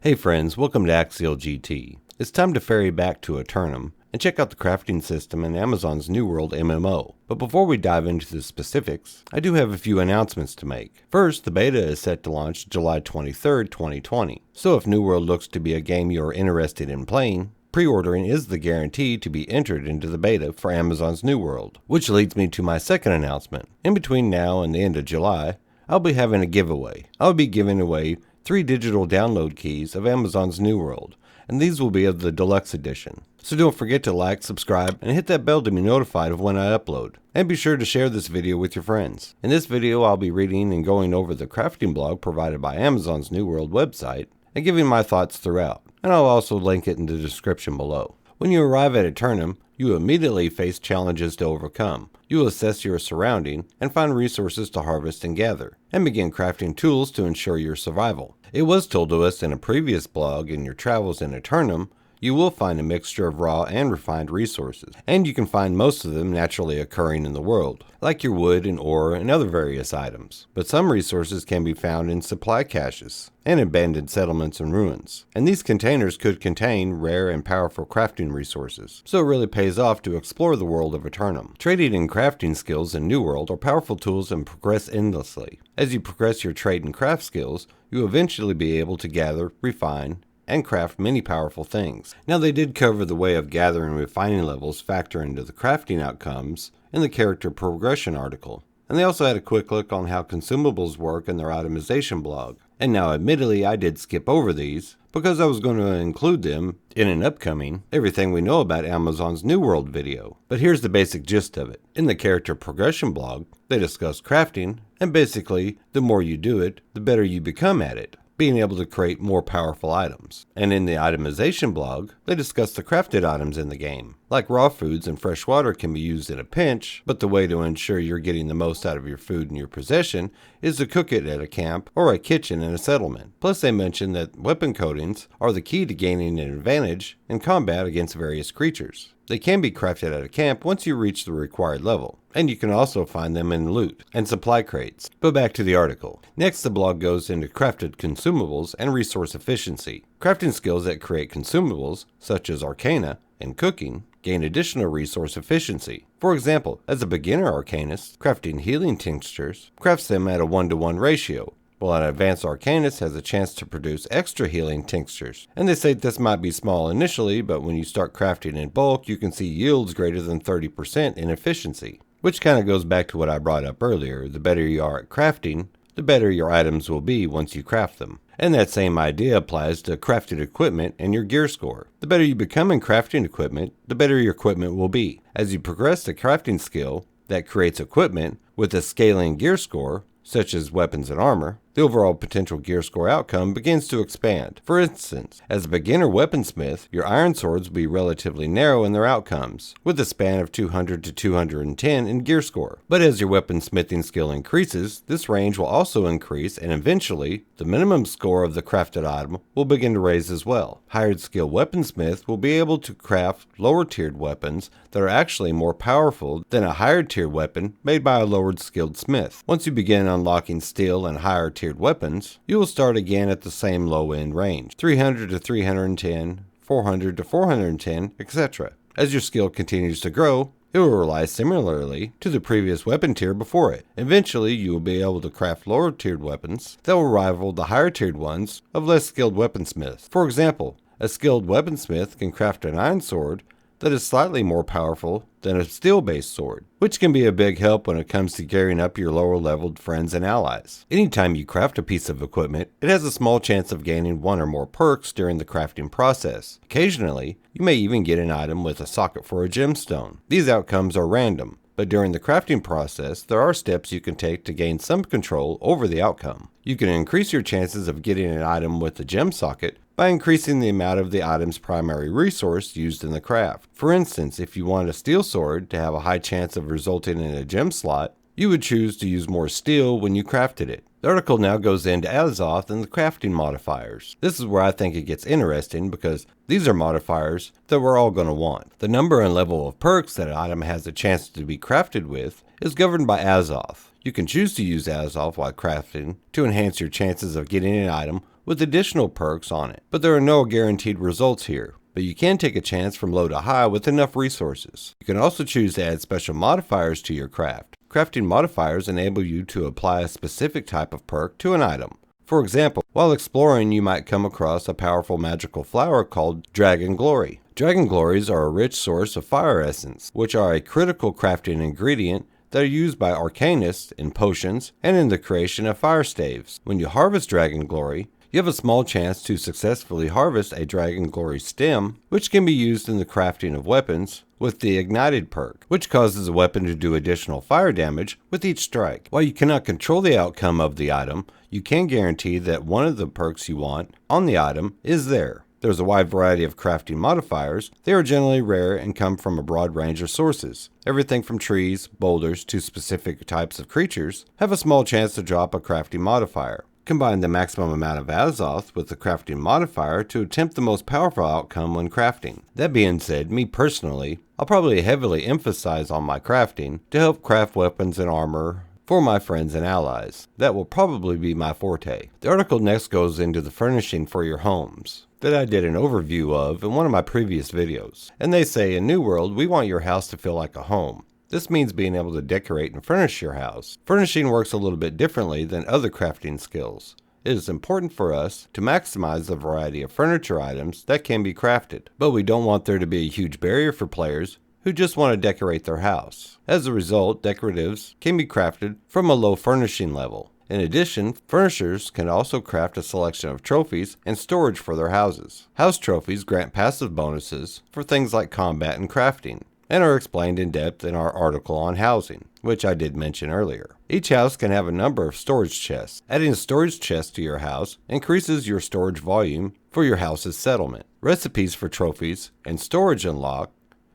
Hey friends, welcome to Axial GT. It's time to ferry back to Eternum and check out the crafting system in Amazon's New World MMO. But before we dive into the specifics, I do have a few announcements to make. First, the beta is set to launch July 23rd, 2020. So if New World looks to be a game you are interested in playing, pre-ordering is the guarantee to be entered into the beta for Amazon's New World. Which leads me to my second announcement. In between now and the end of July, I'll be having a giveaway. I'll be giving away 3 digital download keys of Amazon's New World, and these will be of the deluxe edition. So don't forget to like, subscribe, and hit that bell to be notified of when I upload. And be sure to share this video with your friends. In this video, I'll be reading and going over the crafting blog provided by Amazon's New World website and giving my thoughts throughout. And I'll also link it in the description below. When you arrive at Eternum, you immediately face challenges to overcome. You will assess your surrounding and find resources to harvest and gather, and begin crafting tools to ensure your survival. It was told to us in a previous blog in your travels in Eternum, you will find a mixture of raw and refined resources, and you can find most of them naturally occurring in the world, like your wood and ore and other various items. But some resources can be found in supply caches and abandoned settlements and ruins, and these containers could contain rare and powerful crafting resources, so it really pays off to explore the world of Eternum. Trading and crafting skills in New World are powerful tools and progress endlessly. As you progress your trade and craft skills, you will eventually be able to gather, refine, and craft many powerful things. Now they did cover the way of gathering and refining levels factor into the crafting outcomes in the character progression article. And they also had a quick look on how consumables work in their itemization blog. And now admittedly I did skip over these because I was going to include them in an upcoming Everything We Know About Amazon's New World video. But here's the basic gist of it. In the character progression blog, they discuss crafting, and basically the more you do it, the better you become at it, being able to create more powerful items. And in the itemization blog, they discuss the crafted items in the game. Like raw foods and fresh water can be used in a pinch, but the way to ensure you're getting the most out of your food in your possession is to cook it at a camp or a kitchen in a settlement. Plus they mention that weapon coatings are the key to gaining an advantage in combat against various creatures. They can be crafted at a camp once you reach the required level, and you can also find them in loot and supply crates. But back to the article. Next, the blog goes into crafted consumables and resource efficiency. Crafting skills that create consumables, such as arcana and cooking, gain additional resource efficiency. For example, as a beginner arcanist, crafting healing tinctures crafts them at a 1-to-1 ratio, while an advanced arcanist has a chance to produce extra healing tinctures. And they say this might be small initially, but when you start crafting in bulk, you can see yields greater than 30% in efficiency. Which kind of goes back to what I brought up earlier. The better you are at crafting, the better your items will be once you craft them. And that same idea applies to crafted equipment and your gear score. The better you become in crafting equipment, the better your equipment will be. As you progress the crafting skill that creates equipment with a scaling gear score, such as weapons and armor, the overall potential gear score outcome begins to expand. For instance, as a beginner weaponsmith, your iron swords will be relatively narrow in their outcomes, with a span of 200 to 210 in gear score. But as your weaponsmithing skill increases, this range will also increase, and eventually, the minimum score of the crafted item will begin to raise as well. Hired skill weaponsmith will be able to craft lower tiered weapons that are actually more powerful than a higher tiered weapon made by a lowered skilled smith. Once you begin unlocking steel and higher tiered weapons, you will start again at the same low end range, 300 to 310, 400 to 410, etc. As your skill continues to grow, it will rely similarly to the previous weapon tier before it. Eventually, you will be able to craft lower tiered weapons that will rival the higher tiered ones of less skilled weaponsmiths. For example, a skilled weaponsmith can craft an iron sword that is slightly more powerful than a steel-based sword, which can be a big help when it comes to gearing up your lower-leveled friends and allies. Anytime you craft a piece of equipment, it has a small chance of gaining 1 or more perks during the crafting process. Occasionally, you may even get an item with a socket for a gemstone. These outcomes are random, but during the crafting process, there are steps you can take to gain some control over the outcome. You can increase your chances of getting an item with a gem socket by increasing the amount of the item's primary resource used in the craft. For instance, if you want a steel sword to have a high chance of resulting in a gem slot, you would choose to use more steel when you crafted it. The article now goes into Azoth and the crafting modifiers. This is where I think it gets interesting because these are modifiers that we're all going to want. The number and level of perks that an item has a chance to be crafted with is governed by Azoth. You can choose to use Azoth while crafting to enhance your chances of getting an item with additional perks on it, but there are no guaranteed results here. But you can take a chance from low to high with enough resources. You can also choose to add special modifiers to your craft. Crafting modifiers enable you to apply a specific type of perk to an item. For example, while exploring you might come across a powerful magical flower called Dragon Glory. Dragon Glories are a rich source of fire essence, which are a critical crafting ingredient that are used by arcanists in potions and in the creation of fire staves. When you harvest Dragon Glory, you have a small chance to successfully harvest a Dragon Glory stem, which can be used in the crafting of weapons with the Ignited perk, which causes a weapon to do additional fire damage with each strike. While you cannot control the outcome of the item, you can guarantee that one of the perks you want on the item is there. There's a wide variety of crafting modifiers. They are generally rare and come from a broad range of sources. Everything from trees, boulders, to specific types of creatures have a small chance to drop a crafting modifier. Combine the maximum amount of Azoth with the crafting modifier to attempt the most powerful outcome when crafting. That being said, me personally, I'll probably heavily emphasize on my crafting to help craft weapons and armor for my friends and allies. That will probably be my forte. The article next goes into the furnishing for your homes that I did an overview of in one of my previous videos. And they say, in New World, we want your house to feel like a home. This means being able to decorate and furnish your house. Furnishing works a little bit differently than other crafting skills. It is important for us to maximize the variety of furniture items that can be crafted, but we don't want there to be a huge barrier for players who just want to decorate their house. As a result, decoratives can be crafted from a low furnishing level. In addition, furnishers can also craft a selection of trophies and storage for their houses. House trophies grant passive bonuses for things like combat and crafting, and are explained in depth in our article on housing, which I did mention earlier. Each house can have a number of storage chests. Adding a storage chest to your house increases your storage volume for your house's settlement. Recipes for trophies and storage unlock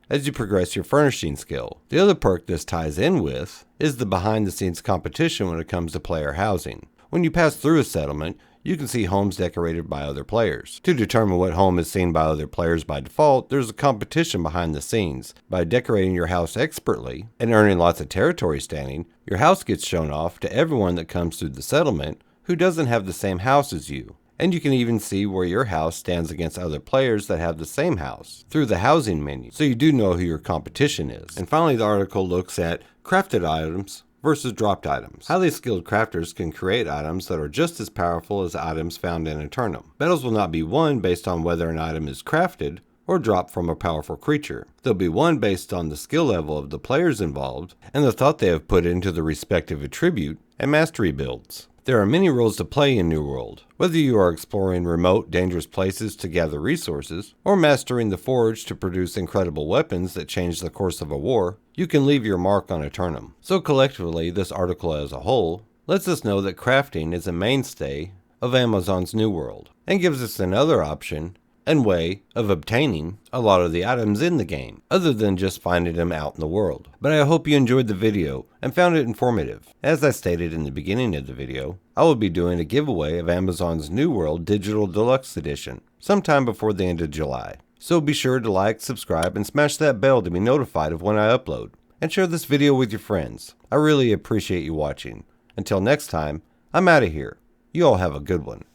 as you progress your furnishing skill. The other perk this ties in with is the behind-the-scenes competition when it comes to player housing. When you pass through a settlement, you can see homes decorated by other players. To determine what home is seen by other players by default, there's a competition behind the scenes. By decorating your house expertly and earning lots of territory standing, your house gets shown off to everyone that comes through the settlement who doesn't have the same house as you. And you can even see where your house stands against other players that have the same house through the housing menu, so you do know who your competition is. And finally, the article looks at crafted items versus dropped items. Highly skilled crafters can create items that are just as powerful as items found in Eternum. Battles will not be won based on whether an item is crafted or dropped from a powerful creature. They'll be won based on the skill level of the players involved and the thought they have put into the respective attribute and mastery builds. There are many roles to play in New World. Whether you are exploring remote, dangerous places to gather resources, or mastering the forge to produce incredible weapons that change the course of a war, you can leave your mark on Eternum. So collectively, this article as a whole lets us know that crafting is a mainstay of Amazon's New World, and gives us another option and way of obtaining a lot of the items in the game, other than just finding them out in the world. But I hope you enjoyed the video and found it informative. As I stated in the beginning of the video, I will be doing a giveaway of Amazon's New World Digital Deluxe Edition sometime before the end of July. So be sure to like, subscribe, and smash that bell to be notified of when I upload. And share this video with your friends. I really appreciate you watching. Until next time, I'm out of here. You all have a good one.